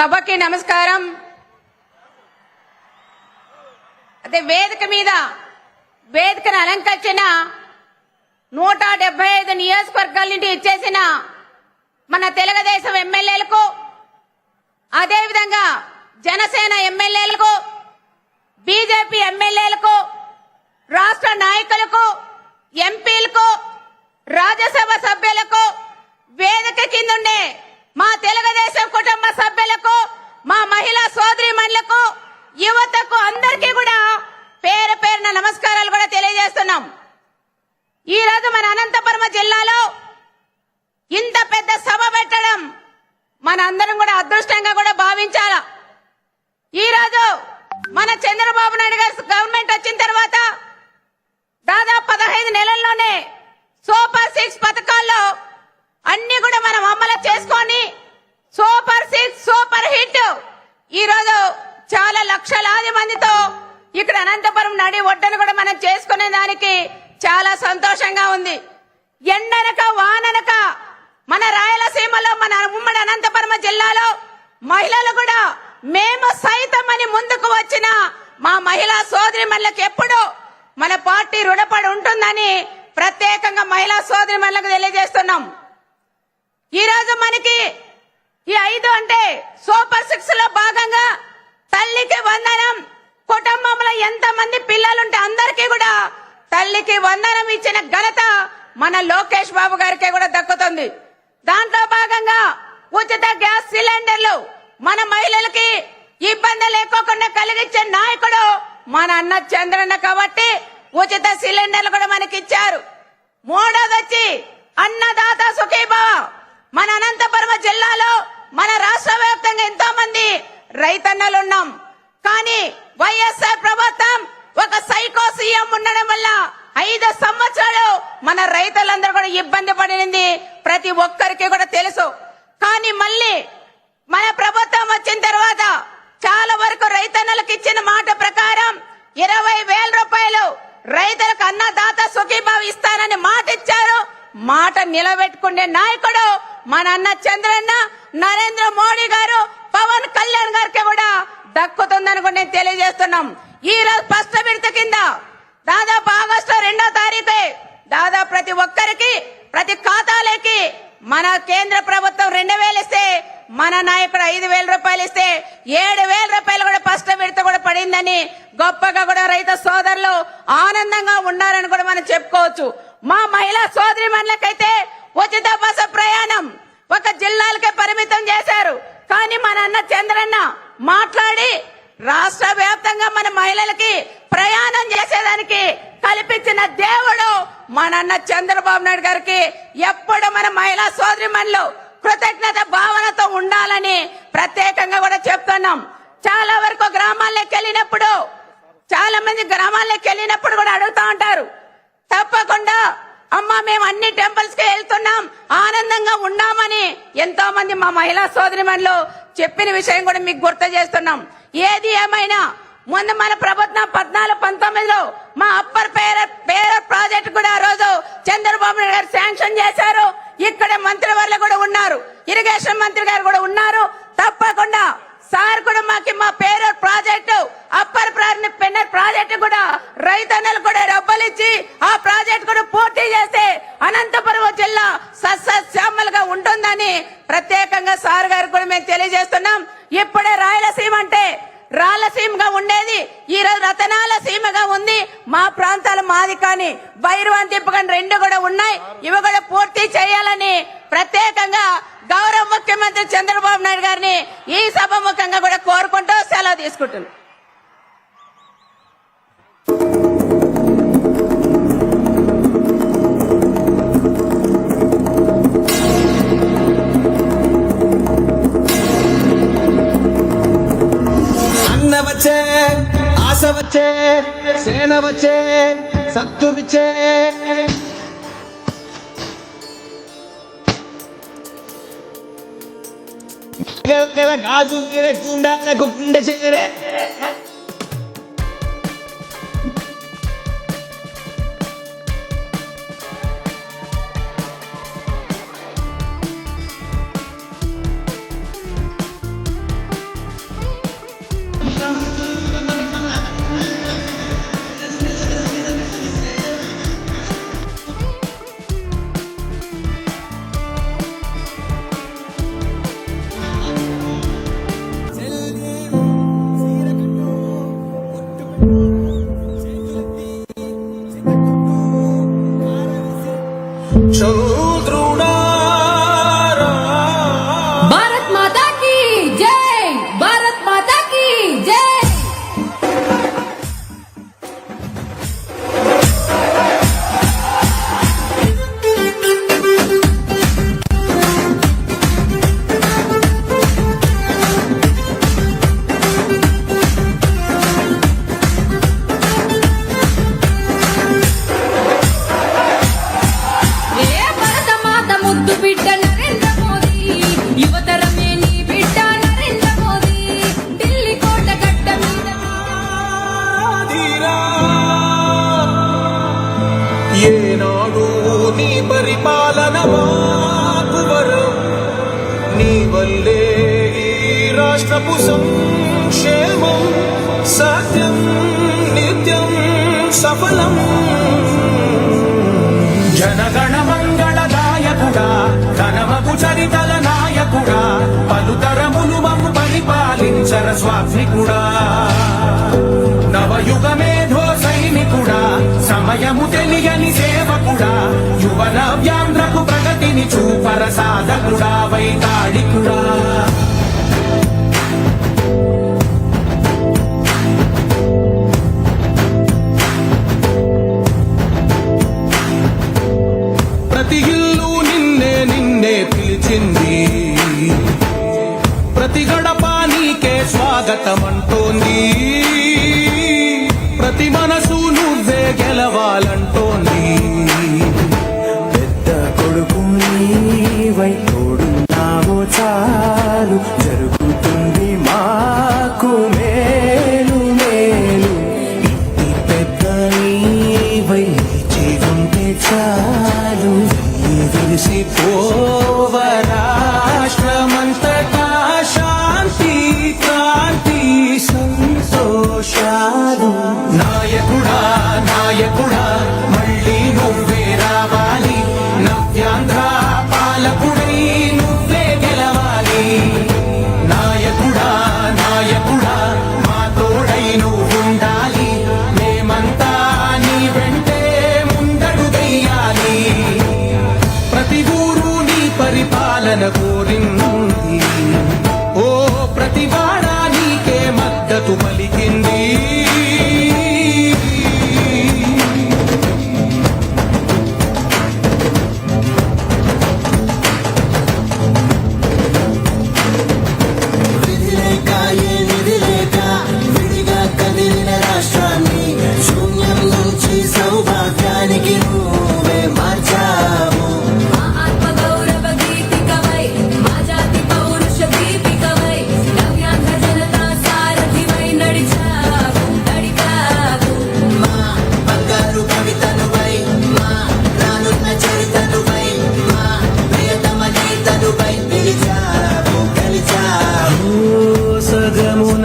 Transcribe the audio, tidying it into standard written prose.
సభకి నమస్కారం. అదే వేదికను అలంకరించిన 175 నియోజకవర్గాల నుండి ఇచ్చేసిన మన తెలుగుదేశం ఎమ్మెల్యేలకు, అదేవిధంగా జనసేన ఎమ్మెల్యేలకు, బీజేపీ ఎమ్మెల్యేలకు, రాష్ట్ర నాయకులకు, ఎంపీలకు, రాజ్యసభ సభ్యులకు, వేదిక కిందుండే మా తెలుగుదేశం కుటుంబ సభ్యులకు, మా మహిళా సోదరీమణులకు, యువతకు అందరికీ కూడా పేరు పేరున నమస్కారాలు కూడా తెలియజేస్తున్నాం. ఈ రోజు మన అనంతపురం జిల్లాలో ఇంత పెద్ద సభ పెట్టడం మన అందరం కూడా అదృష్టంగా కూడా భావించాల. ఈ రోజు మన చంద్రబాబు నాయుడు గారి గవర్నమెంట్ వచ్చిన తర్వాత దాదాపు 15 నెలల్లోనే సూపర్ 6 పథకాల్లో అన్ని కూడా మనం అమలు చేసుకొని సూపర్ 6 సూపర్ హిట్ ఈ రోజు చాలా లక్షలాది మందితో ఇక్కడ అనంతపురం నడి ఒడ్డును కూడా మనం చేసుకునే దానికి చాలా సంతోషంగా ఉంది. ఎండనక వాననక మన రాయలసీమలో, మన ఉమ్మడి అనంతపురం జిల్లాలో మహిళలు కూడా మేము సైతం అని ముందుకు వచ్చిన మా మహిళా సోదరిమణులకు ఎప్పుడూ మన పార్టీ రుణపడి ఉంటుందని ప్రత్యేకంగా మహిళా సోదరిమణులకు తెలియజేస్తున్నాం. ఈ రోజు మనకి ఈ 5 అంటే సూపర్ 6 లో భాగంగా తల్లికి వందనం, కుటుంబంలో ఎంత మంది పిల్లలుంటే అందరికీ కూడా తల్లికి వందనం ఇచ్చిన ఘనత మన లోకేష్ బాబు గారికే కూడా దక్కుతుంది. దాంట్లో భాగంగా ఉచిత గ్యాస్ సిలిండర్లు మన మహిళలకి ఇబ్బంది లేకోకుండా కలిగించే నాయకుడు మన అన్న చంద్రన్న కాబట్టి ఉచిత సిలిండర్లు కూడా మనకి ఇచ్చారు. మూడోది వచ్చి అన్నదాత సుఖీభవ. మన అనంతపురం జిల్లాలో మన రాష్ట్ర వ్యాప్తంగా ఎంతో మంది రైతన్నలు ఉన్నాం. కానీ వైఎస్ఆర్ ప్రభుత్వం ఒక సైకో సీఎం ఉండడం వల్ల 5 సంవత్సరాలు మన రైతులందరూ కూడా ఇబ్బంది పడింది ప్రతి ఒక్కరికి కూడా తెలుసు. కానీ మళ్ళీ మన ప్రభుత్వం వచ్చిన తర్వాత చాలా వరకు రైతన్నలకు ఇచ్చిన మాట ప్రకారం 20,000 రూపాయలు రైతులకు అన్నదాత సుఖీభావ ఇస్తానని మాట ఇచ్చారు. మాట నిలబెట్టుకునే నాయకుడు మన అన్న చంద్రన్న, నరేంద్ర మోడీ గారు, పవన్ కళ్యాణ్ గారికి కూడా దక్కుతుందని కూడా నేను తెలియజేస్తున్నాం. ఈ రోజు ఫస్ట్ విడత కింద దాదాపు ఆగస్టు 2వ తారీఖే దాదాపు ప్రతి ఒక్కరికి ప్రతి ఖాతాలోకి మన కేంద్ర ప్రభుత్వం 2,000 ఇస్తే, మన నాయకుడు 5,000 రూపాయలు ఇస్తే 7,000 రూపాయలు కూడా ఫస్ట్ విడత కూడా పడిందని గొప్పగా కూడా రైతు సోదరులు ఆనందంగా ఉన్నారని కూడా మనం చెప్పుకోవచ్చు. మా మహిళా సోదరిమణులకైతే ఉచిత బస్సు ప్రయాణం ఒక జిల్లాలకే పరిమితం చేశారు. కానీ మన అన్న చంద్రన్న మాట్లాడి రాష్ట్ర వ్యాప్తంగా మన మహిళలకి ప్రయాణం చేసేదానికి కల్పించిన దేవుడు మన అన్న చంద్రబాబు నాయుడు గారికి ఎప్పుడు మన మహిళా సోదరిమణులు కృతజ్ఞత భావనతో ఉండాలని ప్రత్యేకంగా కూడా చెప్తున్నాం. చాలా వరకు గ్రామాల్లోకి వెళ్ళినప్పుడు కూడా అడుగుతా ఉంటారు, తప్పకుండా అమ్మా మేము అన్ని టెంపుల్స్ కి వెళ్తున్నాం, ఆనందంగా ఉన్నామని ఎంతో మంది మా మహిళా సోదరిమణులు చెప్పిన విషయం కూడా మీకు గుర్తు చేస్తున్నాం. ఏది ఏమైనా ముందు మన ప్రభుత్వం 14-19లో మా అప్పర్ పేర ప్రాజెక్ట్ కూడా ఆ రోజు చంద్రబాబు నాయుడు గారు శాంక్షన్ చేశారు. ఇక్కడ మంత్రి వాళ్ళు కూడా ఉన్నారు, ఇరిగేషన్ మంత్రి గారు కూడా ఉన్నారు. తప్పకుండా సార్ కూడా మాకి మా పేరు ప్రాజెక్టు అప్పర్ పెన్నర్ ప్రాజెక్టు కూడా రైతన్నలు కూడా డబ్బులు ఇచ్చి ఆ ప్రాజెక్ట్ కూడా పూర్తి చేస్తే అనంతపురం జిల్లా సస్యశ్యామలుగా ఉంటుందని ప్రత్యేకంగా సార్ గారు కూడా మేము తెలియజేస్తున్నాం. ఇప్పుడే రాయలసీమ అంటే రాయలసీమగా ఉండేది ఈ రోజు రతనాల సీమగా ఉంది. మా ప్రాంతాలు మాది కానీ భైరవాన్ తిప్పకని 2 కూడా ఉన్నాయి. ఇవి కూడా పూర్తి చేయాలని ప్రత్యేకంగా గౌరవ ముఖ్యమంత్రి చంద్రబాబు నాయుడు గారిని ఈ సభ ముఖంగా కూడా కోరుకుంటూ సెలవు తీసుకుంటున్నాను. అన్న వచ్చే, ఆశ వచ్చే, సేన వచ్చే, సత్తు విచ్చే, గాజు గుండె చేరే మాకు వరం నీ వల్లే ఈ రాష్ట్రపు సంక్షేమం సత్యం నిత్యం సఫలం జనగణ మంగళదాయకుడా ఘనమగు చరితల నాయకుడా పలుతరములు మమ్ము పరిపాలించర స్వామికుడా నవయుగ మేధో సైనికుడా సమయము తెలియని సేవకుడా యువన వ్యాంధ్రకు ప్రగతిని చూపర సాధకుడా వైతాళికుడా ప్రతి ఇల్లు నిన్నే నిన్నే పిలిచింది ప్రతి గడప నీకే స్వాగతమంటూ